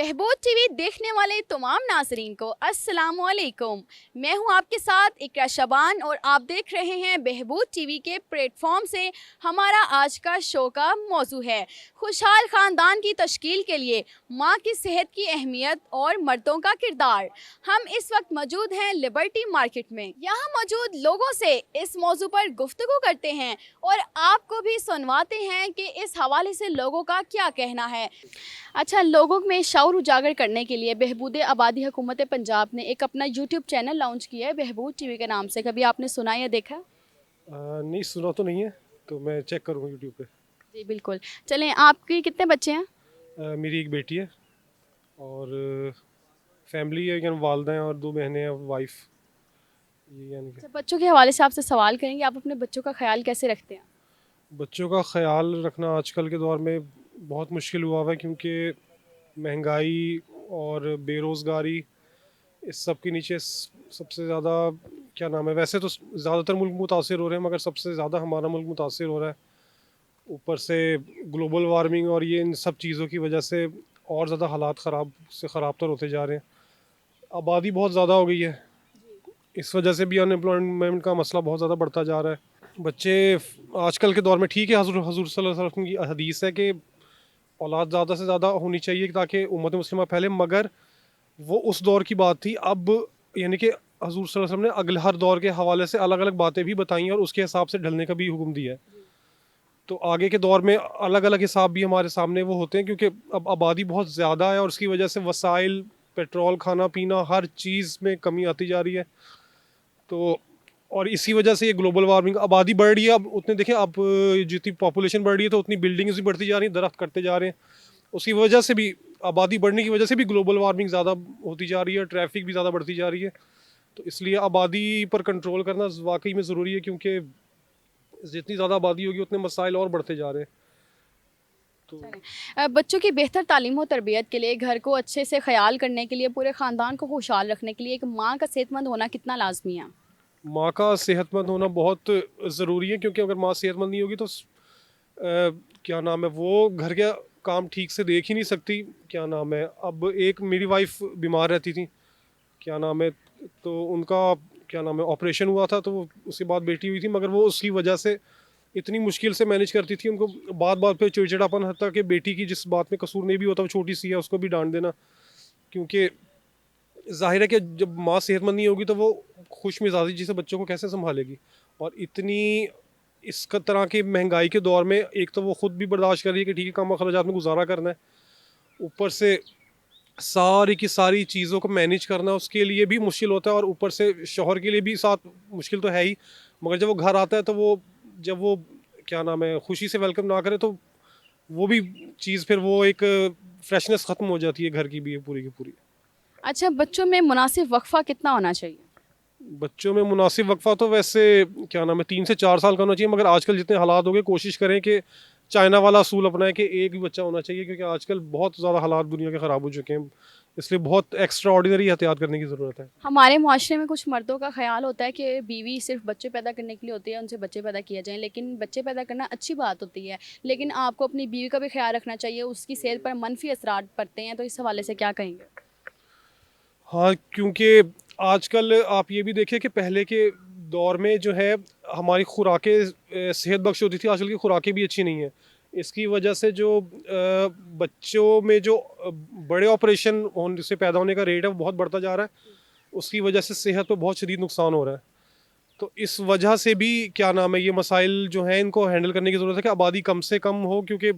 बहबूद TV देखने वाले तमाम नाजरीन को अस्सलाम वालेकुम। मैं हूं आपके साथ इकरा शबान और आप देख रहे हैं बहबूद टीवी के प्लेटफॉर्म से। हमारा आज का शो का मौजू है खुशहाल ख़ानदान की तश्कील के लिए माँ की सेहत की अहमियत और मर्दों का किरदार। हम इस वक्त मौजूद हैं लिबर्टी मार्केट में। यहाँ मौजूद लोगों से इस मौजू पर गुफ्तगू करते हैं और आपको भी सुनवाते हैं कि इस हवाले से लोगों का क्या कहना है। अच्छा, लोगों में शऊर उजागर करने के लिए बहबूद आबादी हुकूमत पंजाब ने एक अपना यूट्यूब चैनल लॉन्च किया है बहबूद टीवी के नाम से। कभी आपने सुना या देखा? नहीं, सुना तो नहीं है, तो मैं चेक करूँगा यूट्यूब पे। जी बिल्कुल। चलें, आपके कितने बच्चे हैं? मेरी एक बेटी है और फैमिली है, यानी वालदा हैं और दो बहनें हैं, वाइफ, ये यानी कि अच्छा, बच्चों के हवाले से आपसे सवाल करेंगे, आप अपने बच्चों का ख्याल कैसे रखते हैं? बच्चों का ख्याल रखना आजकल के दौर में बहुत मुश्किल हुआ हुआ है, क्योंकि महंगाई और बेरोज़गारी इस सब के नीचे सबसे ज़्यादा क्या नाम है, वैसे तो ज़्यादातर मुल्क मुतासिर हो रहे हैं, मगर सबसे ज़्यादा हमारा मुल्क मुतासिर हो रहा है। ऊपर से ग्लोबल वार्मिंग और ये इन सब चीज़ों की वजह से और ज़्यादा हालात ख़राब से ख़राब तर होते जा रहे हैं। आबादी बहुत ज़्यादा हो गई है, इस वजह से भी अनएम्प्लॉयमेंट का मसला बहुत ज़्यादा बढ़ता जा रहा है। बच्चे आजकल के दौर में, ठीक है, हज़ूर हज़ूर सल्लल्लाहु अलैहि वसल्लम की हदीस है कि औलाद ज़्यादा से ज़्यादा होनी चाहिए ताकि उम्मत मुस्लिमा फैले, मगर वो उस दौर की बात थी। अब यानी कि हज़ूर सल्लल्लाहु अलैहि वसल्लम ने अगले हर दौर के हवाले से अलग अलग बातें भी बताई और उसके हिसाब से ढलने का भी हुक्म दिया है। तो आगे के दौर में अलग अलग हिसाब भी हमारे सामने वो होते हैं, क्योंकि अब आबादी बहुत ज़्यादा है और उसकी वजह से वसाइल, पेट्रोल, खाना पीना, हर चीज़ में कमी आती जा रही है। तो और इसी वजह से ये ग्लोबल वार्मिंग, आबादी बढ़ रही है, अब उतने देखें, अब जितनी पॉपुलेशन बढ़ रही है तो उतनी बिल्डिंग्स भी बढ़ती जा रही हैं, दरख्त कटते जा रहे हैं। उसकी वजह से भी, आबादी बढ़ने की वजह से भी ग्लोबल वार्मिंग ज़्यादा होती जा रही है, ट्रैफिक भी ज़्यादा बढ़ती जा रही है। तो इसलिए आबादी पर कंट्रोल करना वाकई में ज़रूरी है, क्योंकि जितनी ज़्यादा आबादी होगी उतने मसाइल और बढ़ते जा रहे हैं। तो बच्चों की बेहतर तालीम और तरबियत के लिए, घर को अच्छे से ख्याल करने के लिए, पूरे ख़ानदान को खुशहाल रखने के लिए एक माँ का सेहतमंद होना कितना लाजमी है? माँ का सेहतमंद होना बहुत ज़रूरी है, क्योंकि अगर माँ सेहतमंद नहीं होगी तो क्या नाम है, वो घर के काम ठीक से देख ही नहीं सकती। क्या नाम है, अब एक मेरी वाइफ बीमार रहती थी, क्या नाम है, तो उनका क्या नाम है ऑपरेशन हुआ था, तो उसके बाद बेटी हुई थी, मगर वो उसकी वजह से इतनी मुश्किल से मैनेज करती थी। उनको बात बात पे चिड़चिड़ापन था कि बेटी की जिस बात में कसूर नहीं भी होता, वो छोटी सी है, उसको भी डांट देना। क्योंकि जाहिर है कि जब माँ सेहतमंद नहीं होगी तो वो खुश मिजाजी से बच्चों को कैसे संभालेगी। और इतनी इस तरह की महंगाई के दौर में एक तो वो खुद भी बर्दाश्त कर रही है कि ठीक है, कम अखराजात में गुजारा करना है, ऊपर से सारी की सारी चीज़ों को मैनेज करना उसके लिए भी मुश्किल होता है, और ऊपर से शौहर के लिए भी साथ मुश्किल तो है ही। मगर जब वो घर आता है तो वो, जब वो क्या नाम है खुशी से वेलकम ना करे, तो वो भी चीज़, फिर वो एक फ्रेशनेस ख़त्म हो जाती है घर की भी पूरी की पूरी। अच्छा, बच्चों में मुनासिब वक्फा कितना होना चाहिए? बच्चों में मुनासिब वक्फा तो वैसे क्या नाम है 3 से 4 साल का होना चाहिए, मगर आजकल जितने हालात हो गए, कोशिश करें कि चाइना वाला असूल अपनाएं कि एक ही बच्चा होना चाहिए, क्योंकि आजकल बहुत ज़्यादा हालात दुनिया के ख़राब हो चुके हैं। इसलिए बहुत एक्स्ट्रा ऑर्डिनरी एहतियात करने की ज़रूरत है। हमारे मुआशरे में कुछ मर्दों का ख्याल होता है कि बीवी सिर्फ बच्चे पैदा करने के लिए होती है, उनसे बच्चे पैदा किए जाएं, लेकिन बच्चे पैदा करना अच्छी बात होती है, लेकिन आपको अपनी बीवी का भी ख्याल रखना चाहिए, उसकी सेहत पर मनफी असरात पड़ते हैं, तो इस हवाले से क्या कहेंगे? हाँ, क्योंकि आजकल आप ये भी देखिए कि पहले के दौर में जो है हमारी खुराकें सेहत बख्श होती थी, आजकल की खुराकें भी अच्छी नहीं है। इसकी वजह से जो बच्चों में जो बड़े ऑपरेशन होने से पैदा होने का रेट है वो बहुत बढ़ता जा रहा है। उसकी वजह से सेहत पे बहुत शदीद नुकसान हो रहा है। तो इस वजह से भी क्या नाम है, ये मसाइल जो हैं इनको हैंडल करने की ज़रूरत है कि आबादी कम से कम हो, क्योंकि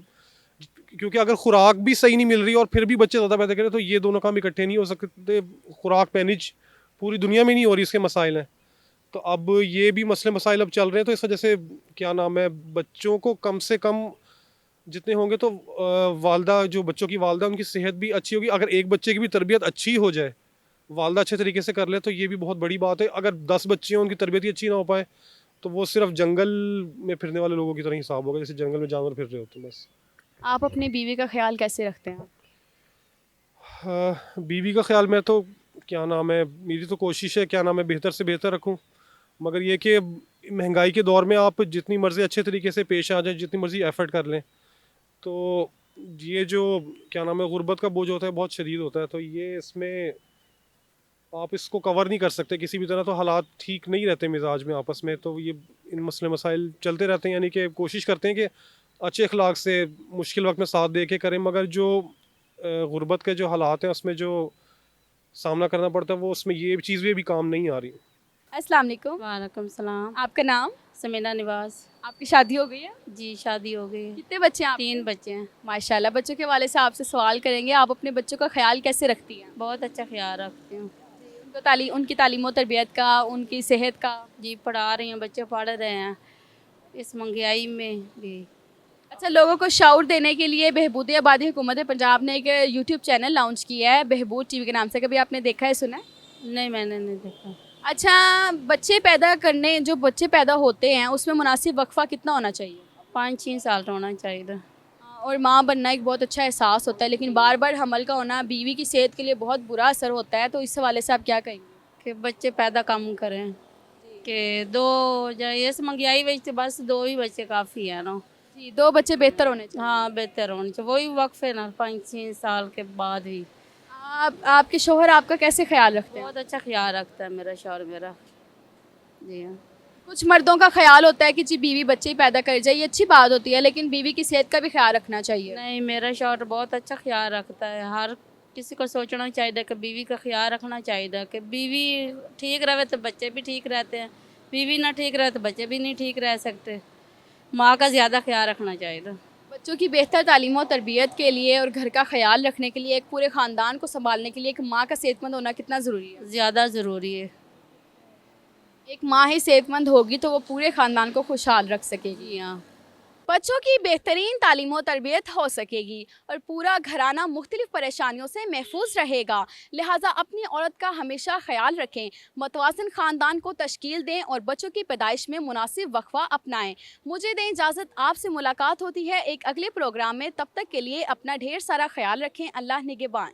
क्योंकि अगर खुराक भी सही नहीं मिल रही और फिर भी बच्चे ज़्यादा पैदा करें तो ये दोनों काम इकट्ठे नहीं हो सकते। खुराक मैनेज पूरी दुनिया में नहीं हो रही, इसके मसाइल हैं। तो अब ये भी मसले मसाइल अब चल रहे हैं, तो इस वजह से क्या नाम है, बच्चों को कम से कम जितने होंगे तो वालदा, जो बच्चों की वालदा, उनकी सेहत भी अच्छी होगी। अगर एक बच्चे की भी तरबियत अच्छी हो जाए, वालदा अच्छे तरीके से कर ले, तो ये भी बहुत बड़ी बात है। अगर 10 बच्चे हैं, उनकी तरबियत ही अच्छी ना हो पाए, तो वो सिर्फ जंगल में फिरने वाले लोगों की तरह हिसाब होगा, जैसे जंगल में जानवर फिर रहे होते हैं बस। आप अपनी बीवी का ख्याल कैसे रखते हैं? बीवी का ख्याल, मैं तो क्या नाम है, मेरी तो कोशिश है क्या नाम है बेहतर से बेहतर रखूं, मगर ये कि महंगाई के दौर में आप जितनी मर्ज़ी अच्छे तरीके से पेश आ जाए, जितनी मर्ज़ी एफर्ट कर लें, तो ये जो क्या नाम है गुर्बत का बोझ होता है बहुत शदीद होता है, तो ये इसमें आप इसको कवर नहीं कर सकते किसी भी तरह, तो हालात ठीक नहीं रहते मिजाज में आपस में, तो ये इन मसले मसाइल चलते रहते हैं। यानी कि कोशिश करते हैं कि अच्छे अखलाक से मुश्किल वक्त में साथ दे के करें, मगर जो गुर्बत के जो हालात हैं उसमें जो सामना करना पड़ता है वो उसमें ये चीज़ भी काम नहीं आ रही। अस्सलाम वालेकुम। वालेकुम सलाम। आपका नाम? समीना निवास। आपकी शादी हो गई है? जी शादी हो गई है। कितने बच्चे हैं आपके? 3 बच्चे हैं। माशाल्लाह। बच्चों के हवाले से आपसे सवाल करेंगे, आप अपने बच्चों का ख्याल कैसे रखती हैं? बहुत अच्छा ख्याल रखती हूँ। उनकी तालीम और तरबियत का, उनकी सेहत का? जी पढ़ा रही हूँ, बच्चे पढ़ रहे हैं इस महंगाई में भी। अच्छा, लोगों को शऊर देने के लिए बहबूद आबादी हुकूमत पंजाब ने एक यूट्यूब चैनल लॉन्च किया है बहबूद टीवी के नाम से, कभी आपने देखा है, सुना है? नहीं मैंने नहीं देखा। अच्छा, जो बच्चे पैदा होते हैं उसमें मुनासिब वक्फा कितना होना चाहिए? 5-6 साल का होना चाहिए। और माँ बनना एक बहुत अच्छा एहसास होता है, लेकिन बार बार हमल का होना बीवी की सेहत के लिए बहुत बुरा असर होता है, तो इस हवाले से आप क्या कहेंगे? कि बच्चे पैदा कम करें, कि 2 इस महंगाई में तो बस 2 ही बच्चे काफ़ी है ना। जी, 2 बच्चे बेहतर होने चाहिए। हाँ बेहतर होने चाहिए, वही वक्फ है ना 5-6 साल के बाद ही। आपके शोहर आपका कैसे ख्याल रखते हैं? बहुत अच्छा ख्याल रखता है मेरा शौहर मेरा। जी हाँ। कुछ मर्दों का ख्याल होता है कि जी बीवी बच्चे ही पैदा कर जाए, ये अच्छी बात होती है, लेकिन बीवी की सेहत का भी ख्याल रखना चाहिए। नहीं मेरा शौहर बहुत अच्छा ख्याल रखता है। हर किसी को सोचना चाहिए कि बीवी का ख्याल रखना चाहिए, कि बीवी ठीक रहे तो बच्चे भी ठीक रहते हैं, बीवी ना ठीक रहे तो बच्चे भी नहीं ठीक रह सकते। माँ का ज़्यादा ख्याल रखना चाहिए। बच्चों की बेहतर तालीम और तरबियत के लिए और घर का ख्याल रखने के लिए, एक पूरे ख़ानदान को संभालने के लिए एक माँ का सेहतमंद होना कितना ज़रूरी है? ज़्यादा ज़रूरी है। एक माँ ही सेहतमंद होगी तो वो पूरे ख़ानदान को खुशहाल रख सकेगी। जी हाँ। बच्चों की बेहतरीन तालीम और तरबियत हो सकेगी और पूरा घराना मुख्तलिफ परेशानियों से महफूज रहेगा। लिहाजा अपनी औरत का हमेशा ख्याल रखें, मतवाज़िन ख़ानदान को तश्कील दें और बच्चों की पैदाइश में मुनासिब वक्फा अपनाएं। मुझे दें इजाज़त, आपसे मुलाकात होती है एक अगले प्रोग्राम में। तब तक के लिए अपना ढेर सारा ख्याल रखें। अल्लाह निगहबान।